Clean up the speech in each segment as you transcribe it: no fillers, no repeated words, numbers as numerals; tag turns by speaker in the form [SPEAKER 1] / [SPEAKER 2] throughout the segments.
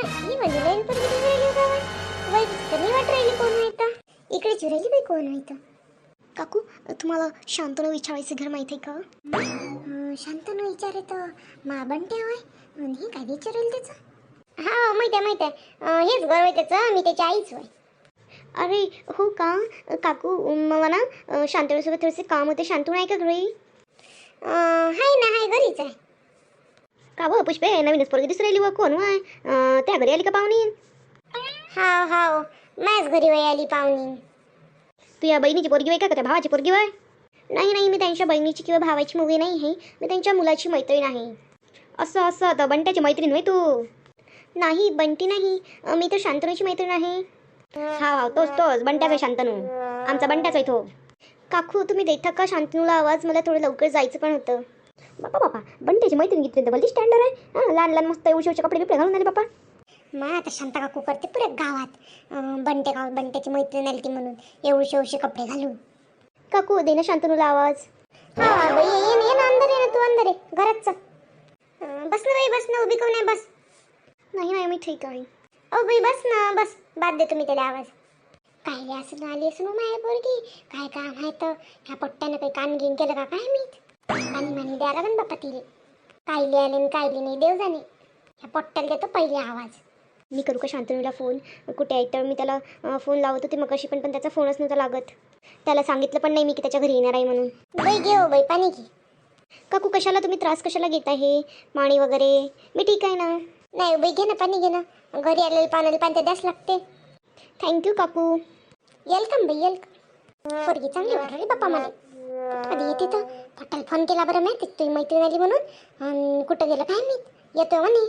[SPEAKER 1] ही म्हणजे लाईन पण किती राहिली बाबा. बाई कमी वाट राहिली कोण माहित. इकडे चुरायली बाई कोण माहित. काकू तुम्हाला शांतनु विचारायचं घर माहिती आहे का? शांतनु विचारत मा बनते होय. आणि हे काय विचारेल त्याचं? हा माहिती आहे माहिती आहे. हेच घर आहे त्याचं. मी त्याची आईच होय. अरे हो का काकू मला ना शांतनुसोबत थोडेसे काम होते. शांतनु आहे का घरी? हाय ना हाय घरीच आहे. का व पुष्पे नवीनच पोरगी दिसू राहिली व कोण वय त्या घरी आली का पाहुणी? हाव हाव माझ्याच घरी वय आली पाहुणी. तू या बहिणीची पोरगी वय का त्या भावाची पोरगी वय? नाही नाही मी त्यांच्या बहिणीची किंवा भावाची मुलगी नाही आहे. मी त्यांच्या मुलाची मैत्रीण आहे. असं असं तर बंट्याची मैत्रीण होय तू? नाही बंटी नाही मी तर शांतनुची मैत्रीण आहे. हा हा तोच तोच बंट्या का शांतनू आमचा बंट्याच आहे तो. काकू तुम्ही देता का शांतनूला आवाज? मला थोडं लवकर जायचं पण होतं. बापा बापा बंट्याची मैत्रीण घेतली तर भलती स्टँडर्ड आहे. हां लहान लहान मस्त उशीचे कपडे बिपडे घालून आले बापा. मग आता शांता काकू करते पुऱ्या गावात बंट्याची मैत्रीण आली ती म्हणून एवढे कपडे घालून. काकू दे ना शांतनूला आवाज. हा बाई ये ना अंदर ये ना तू अंदर ये घरात चल. बस ना बाई बस ना उभी कोण आहे बस. नाही नाही मी ठीक आहे. ओ बाई बस ना बस बाद दे तुम्ही त्याला आवाज. काय असं आली असं माय पोरगी काय काम आहे तर ह्या पट्ट्यानं काही कान घेऊन केलं का काय मी पाणी मानी द्या लागन बाप्पा तिले. कायले आले आणि कायले नाही देव जाणे. ह्या पट्ट्याला देतो पहिले आवाज. मी करू का शांतनुला फोन? कुठे आहे तर मी त्याला फोन लावत होते मग कशी पण त्याचा फोनच नव्हता लागत. त्याला सांगितलं पण नाही मी की त्याच्या घरी येणार आहे म्हणून. बाई घे हो बाई पाणी घे. काकू कशाला तुम्ही त्रास कशाला घेत आहे? पाणी वगैरे मी ठीक आहे ना. नाही बाई घे ना पाणी घे ना. घरी आलेलं पाण्याला पाणी तर द्यास लागते. थँक्यू काकू. वेलकम बाई वेलकम. पोरगी चांगली वाटली बाप्पा मला. कधी येते तर पट्ट्याला फोन केला बरं माहिती तुझी मैत्रीण आली म्हणून. कुठं गेलं काय माहीत येतो म्हणे.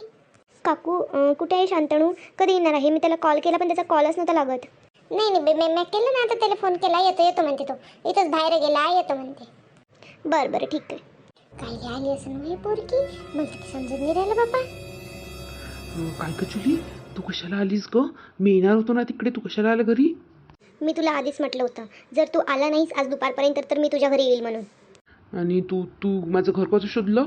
[SPEAKER 1] काकू कुठे आहे शांतनू? कधी येणार आहे? मी त्याला कॉल केला पण त्याचा कॉलच नव्हता लागत. नाही नाही मी केलं ना आता त्याला फोन केला येतो म्हणते तो. इथंच बाहेर गेला येतो म्हणते. बरं बरं ठीक आहे. काय आली असं नाही पोरगी मला तर समजून नाही राहिलं बाप्पा.
[SPEAKER 2] काय कचुली तू कशाला आलीस ग? मी येणार होतो ना तिकडे, तू कशाला आला घरी?
[SPEAKER 1] मी तुला आधीच म्हटलं होतं जर तू आला नाहीस आज दुपारपर्यंत तर मी तुझ्या घरी येईल म्हणून.
[SPEAKER 2] आणि तू तू माझं घर कसं शोधलं?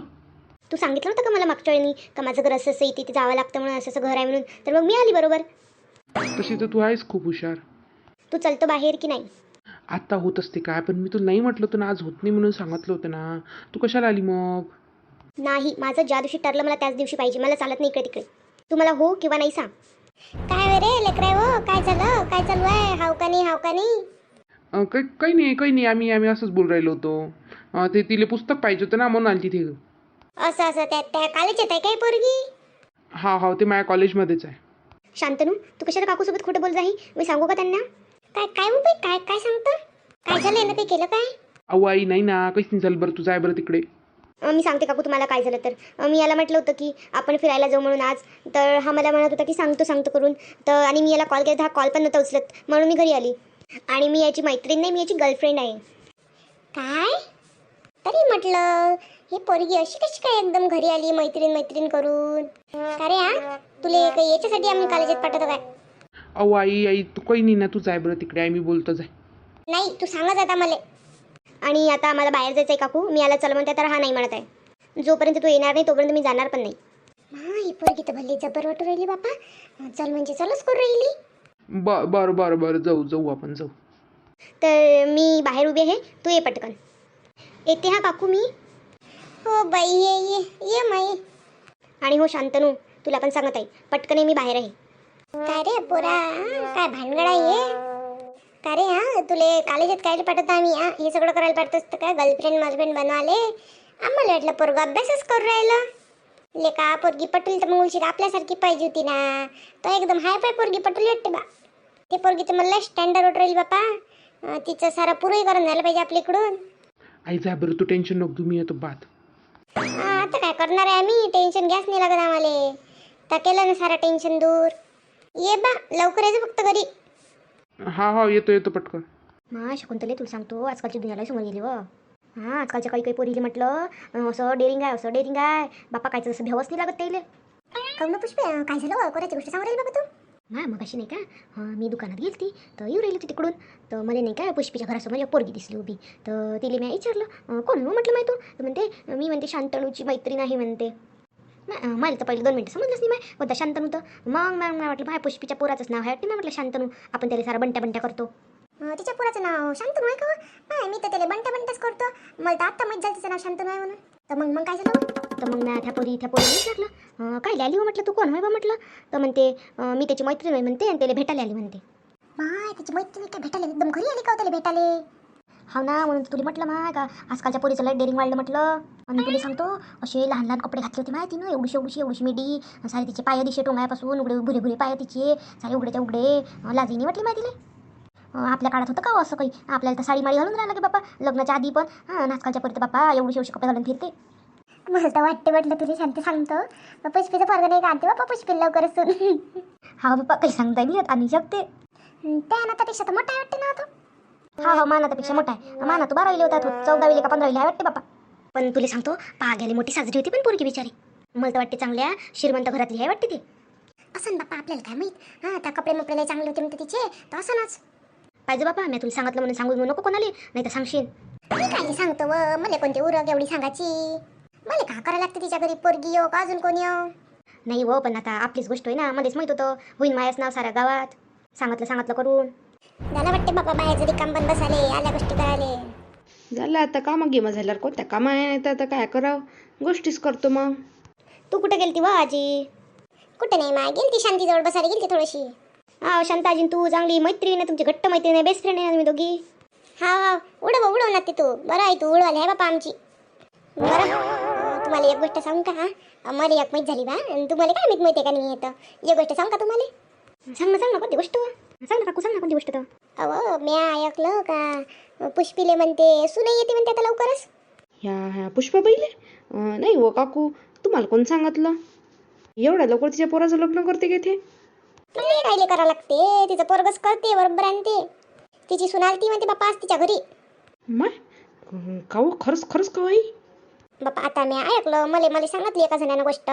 [SPEAKER 1] तू सांगितलं होतं का मला मागच्या वेळी का माझं घर असं इथे तिथे जावं लागतं म्हणून असं घर आहे म्हणून. तर मग मी आली बरोबर.
[SPEAKER 2] तशी तर तू आहेस खूप हुशार.
[SPEAKER 1] तू चलतो बाहेर की नाही?
[SPEAKER 2] आत्ता होत असते काय, पण मी तुला नाही म्हटलं होतं ना आज होत नाही म्हणून सांगितलं होतं ना. तू कशाला आली मग?
[SPEAKER 1] नाही माझं ज्या दिवशी ठरलं मला त्याच दिवशी पाहिजे. मला चालत नाही इकडे तिकडे. तू मला हो किंवा नाही सांग. काय रे लेकराय हो काय झालं काय चालू आहे? हाव का नाही?
[SPEAKER 2] काही नाही आम्ही असंच बोल राहिलो होतो. ते तिला पुस्तक पाहिजे होतं ना म्हणून आली तिथे.
[SPEAKER 1] असं त्या कॉलेज येत आहे काय पोरगी?
[SPEAKER 2] हा ते माझ्या कॉलेजमध्येच आहे.
[SPEAKER 1] शांतनू तू कशाला काकूसोबत खोटं बोल जाई? मी सांगू का त्यांना? काय मुंबई काय सांगतं? काय झालं यानं काही केलं काय?
[SPEAKER 2] अहो आई नाही ना काहीच नाही झालं. बरं तू जाय बरं तिकडे.
[SPEAKER 1] मी सांगते काकू तुम्हाला काय झालं तर. मी याला म्हटलं होतं की आपण फिरायला जाऊ म्हणून आज. तर हा मला म्हणत होता की सांगतो करून. तर आणि मी याला कॉल केला तर हा कॉल पण नव्हता उचलत म्हणून मी घरी आली. आणि मी याची मैत्रीण नाही मी याची गर्लफ्रेंड आहे. काय? तरी म्हटलं ही पोरगी अशी कशी काय एकदम घरी आली मैत्रीण करून? अरे हा तुला काही याच्यासाठी आम्ही कॉलेजात पाठवतो काय?
[SPEAKER 2] अहो आई तू काही नाही ना, तू जाय बरं तिकडे. आई मी बोलतो जाय.
[SPEAKER 1] नाही तू सांगच आता मला. आणि आता आम्हाला बाहेर जायचं आहे काकू. मी याला चल म्हणते तर हा नाही म्हणत आहे. जोपर्यंत तू येणार नाही तोपर्यंत मी जाणार पण नाही. ही पोरगी तर भल्ली जबर वाटू राहिली बापा. चल म्हणजे चलच करू राहिली.
[SPEAKER 2] बरं जाऊ आपण जाऊ.
[SPEAKER 1] तर मी बाहेर उभी आहे तू ये पटकन. येते हा काकू मी. हो बाई ये माई. आणि हो शांतनू तुला पण सांगत आहे पटकन ये मी बाहेर आहे. काय रे पोरा काय भानगड आहे? का रे हा तुले कॉलेजात काय पाठवतो आम्ही? हे सगळं करायला पाठवत असतं का? गर्लफ्रेंड बनवाले आम्हाला वाटलं पोरगा अभ्यासच करू राहिलं. लेका पोरगी पटली तर मग उलशी आपल्यासारखी पाहिजे होती ना. तो एकदम हाय पाय पोरगी पटली वाटते बा. ते पोरगी तर मला स्टँडर्ड वाटू राहिली बापा. तिचं सारा पुरंही करून झालं पाहिजे आपल्याकडून.
[SPEAKER 2] आई जाय बरं तू टेन्शन नको घेऊ. मी येतो बाद.
[SPEAKER 1] आता काय करणार आहे आम्ही? टेन्शन घ्यास नाही लागत आम्हाला. तर केलं ना सारा टेन्शन दूर. ये बा लवकर यायचं फक्त घरी.
[SPEAKER 2] हा येतो पटकन.
[SPEAKER 1] शकुंतले तुला सांगतो आजकालची दुनियाला समोर गेली व. आजकालच्या काही पोरीले म्हटलं असं डेअरिंग आहे बापा कायचं असं भेवच नाही लागत त्याला. कौन पुष्पे काय झालं? कोणाची गोष्ट सांगू राहिली बाबा तू? मग अशी नाही का मी दुकानात गेलती तर येऊ राहिली ती तिकडून. तर मला नाही का पुष्पीच्या घरासमोर पोरगी दिसली उभी. तर तिला मी विचारलं कोण हो म्हटलं माहिती. तर म्हणते मी म्हणते शांतनूची मैत्रीण आहे म्हणते. मला तर पहिले 2 मिनिटं समजलंच नाही माय कोणता शांतनू तर मग मला वाटलं भाई पुष्पीच्या पोराचंच नाव आहे वाटते. मी म्हटलं शांतनू आपण त्याला सारा बंट्या बंट्या करतो. तिच्या पोराचं नाव शांतनू आहे का? नाही मी तर त्याला बंट्या बंट्याच करतो. मला तर आत्ता माहीत झालं तिचं नाव शांतनू आहे म्हणून. तर मग काय झालं? तर मग मी त्या पोरी विचारलं काय आली हो म्हटलं तू कोण आहे बा म्हटलं. तर म्हणते मी त्याची मैत्रीण आहे म्हणते आणि त्याला भेटायला आली म्हणते. माय त्याची मैत्रीण काय भेटायला एकदम घरी आली का त्याला भेटायला? हा ना म्हणून तुला म्हटलं माय का आजकालच्या पोरीचं लाईट डेअरिंग वाढलं म्हटलं. आणि तुला सांगतो असे लहान लहान कपडे घातले होते माहिती ना एवढीशी मिडी सारे तिचे पाय दिशे टोंगापासून उघडे भुरे भुरे पाय तिचे सारे उघडेच्या उघडे लाजीने वाटली माहिती आपल्या काळात होतं का हो असं काही. आपल्याला तर साडी माळी घालून राहिला की बाप्पा लग्नाच्या आधी पण आजकालच्या पोरी तर बाप्पा एवढी कपडे घालून फिरते. मला तर वाटते म्हटलं तुला शांती सांगतो पुष्पीचं फरक नाही काढते बाप्पा पुष्पी लवकरच. हा बाप्पा काही सांगता नाही येत आणि शकते त्या नातापेक्षा तर मोठा आहे वाटते ना तो. हा मानातापेक्षा मोठा आहे. माना तो 12वीला होता तो 14वीला का 15वीला आहे वाटते बाप्पा. पण तुला सांगतो पाग्याला मोठी साजरी होती पण पोरगी बिचारी. मला तर वाटते चांगल्या श्रीमंत घरातली आहे वाटते ती. असं बाप्पा आपल्याला काय माहीत. त्या कपडे मपडे चांगले होते म्हणते तिचे तर असंच पाहिजे बाप्पा. मी तुला सांगितलं म्हणून सांगू नको कोणाला नाही तर सांगशील. मी काय सांगतो मला कोणते उरग एवढी सांगायची. मला का करायला लागते तिच्या घरी पोरगी येऊ का अजून कोणी येऊ. नाही हो पण आता आपलीच गोष्ट आहे ना. मध्येच माहीत होतं होईन मायाच नाव साऱ्या गावात सांगितलं करून. मला वाटते बाबा बाहेर जरी काम बंद बसाले आल्या गोष्टी करायला.
[SPEAKER 2] झालं आता कामं गेम झाल्यावर कोणत्या कामा आहे तर आता काय करावं गोष्टीच करतो मग.
[SPEAKER 1] तू कुठे गेलती वा आजी? कुठे नाही माय गेलती शांतीजवळ बसायला गेलती थोडीशी. हा शांता आजी तू चांगली मैत्रीण आहे तुमची घट्ट मैत्रीण आहे बेस्ट फ्रेंड आहे तुम्ही दोघी. हा उडव ना ते तू बरं आहे तू उडवाली आहे बापा आमची. बरं तुम्हाला एक गोष्ट सांगू का मला एक माहीत झाली बा तुम्हाला काय माहीत माहिती आहे का नाही येतं एक गोष्ट सांग का तुम्हाला. सांग ना कोणती गोष्ट सांग ना काकू सांग ना कोणती गोष्ट. अहो मी ऐकलं का पुष्पीले म्हणते सुनई येते म्हणते आता लवकरच.
[SPEAKER 2] ह्या पुष्पाबाईले नाही हो काकू तुम्हाला कोण सांगितलं एवढ्या लवकर तिच्या पोराचं लग्न करते का ते.
[SPEAKER 1] राहिले करा लागते तिचं पोरगच करते बरोबर आणते तिची सुनालती म्हणते बाप्पा आज तिच्या घरी.
[SPEAKER 2] माय काऊ खरंच का आई.
[SPEAKER 1] बाप्पा आता मी ऐकलं मला सांगितली एका जणानं गोष्ट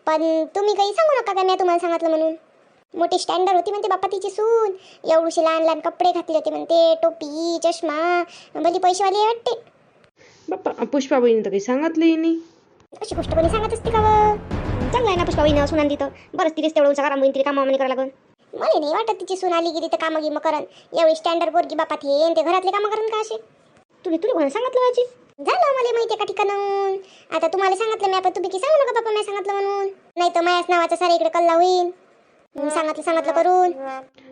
[SPEAKER 1] पण तुम्ही काही सांगू नका का मी तुम्हाला सांगितलं म्हणून. मोठी स्टँडर्ड होती म्हणते बाप्पा तिची सून एवढीशी लहान लहान कपडे घातले होते म्हणते टोपी चष्मा भली पैसेवाली आहे वाटते.
[SPEAKER 2] बाप्पा पुष्पाबाईने तर काही सांगितलंही नाही.
[SPEAKER 1] अशी गोष्ट कोणी सांगत असते का चांगलं आहे ना पुष्पाबाईनं सुनान तिथं बरंच तिथेच तेवढं उंचा काम होईन तिथे कामावणी करायला लागून. मला नाही वाटत तिची सून आली की तिथं कामं गिमं करन एवढी स्टँडर्ड पोरगी बापा ते घरातले कामं करन का असे. तुला कोणी सांगितलं माझी झालं मला माहिती आहे का ठिकाणून. आता तुम्हाला सांगितलं मी आपण तुम्ही की सांगू नका बापा मी सांगितलं म्हणून नाही तर मायाच नावाचा सारा इकडे कल्ला होईल. सांगितलं करून.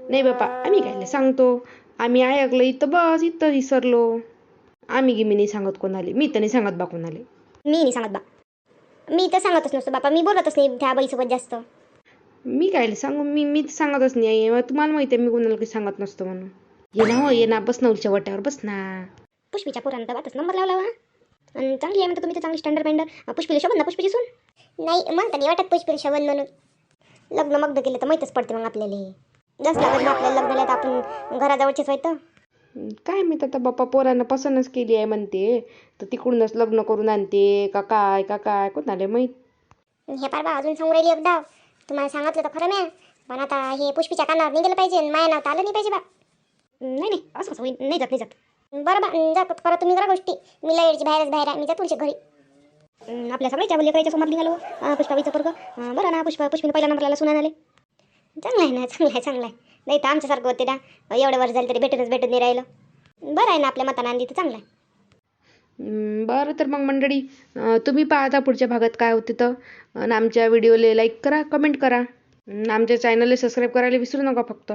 [SPEAKER 2] नाही बापा आम्ही काय सांगतो आम्ही ऐकलं इथं विसरलो. आम्ही नाही सांगत कोणाले. मी तर नाही सांगत बा कोणाले.
[SPEAKER 1] मी नाही सांगत बा. मी तर सांगतच नसतो बापा मी बोलतच नाही त्या बाईसोबत जास्त.
[SPEAKER 2] मी काय सांगू मी सांगतच नाही आहे. तुम्हाला माहिती आहे मी कोणाला काही सांगत नसतो म्हणून. ये ना बस ना उलच्या वाट्यावर बस ना.
[SPEAKER 1] पुष्पीच्या पोरांना बातच नंबर लावला आणि चांगली आहे म्हणतो तुम्ही तर चांगली स्टँडर्ड पेंडर पुष्पीला शोभन ना पुष्पीची सून. नाही म्हणता नाही वाटत पुष्पीला शोभन म्हणून. लग्न मग्न केलं तर माहीतच पडते मग आपल्याला. जसं लग्न आपल्याला लग्न तर आपण घराजवळचेच व्हायचं.
[SPEAKER 2] काय मी आता बाप्पा पोरांना पसंतच केली आहे म्हणते तर तिकडूनच लग्न करून आणते का काय कोणाला माहीत.
[SPEAKER 1] हे पार बा अजून सांगू राहिली एकदा तुम्हाला सांगितलं तर खरं नाही पण आता हे पुष्पीच्या कानावर निघालं पाहिजे माया नाव तर आलं नाही पाहिजे बा. नाही असं कसं होईल नाही जात. बरं बा जात परत तुम्ही करा गोष्टी मी लाईटची बाहेर आहे मी जातो घरी. आपल्या सगळ्याच्या लेकराच्या समोर निघालो पुष्पाबाईचं पोरगं बरं ना पुष्पीने पहिल्या नंबरला सुनायला आले. चांगलं आहे ना चांगलं आहे नाही तर आमच्यासारखं होते ना एवढं वर्ष झालं तरी भेटून नाही राहिलं. बरं आहे ना आपल्या मतानं आणली तर चांगलं आहे.
[SPEAKER 2] बरं तर मग मंडळी तुम्ही पाहता पुढच्या भागात काय होते तर आणि आमच्या व्हिडिओला लाईक करा कमेंट करा आमच्या चॅनलला सबस्क्राईब करायला विसरू नका फक्त.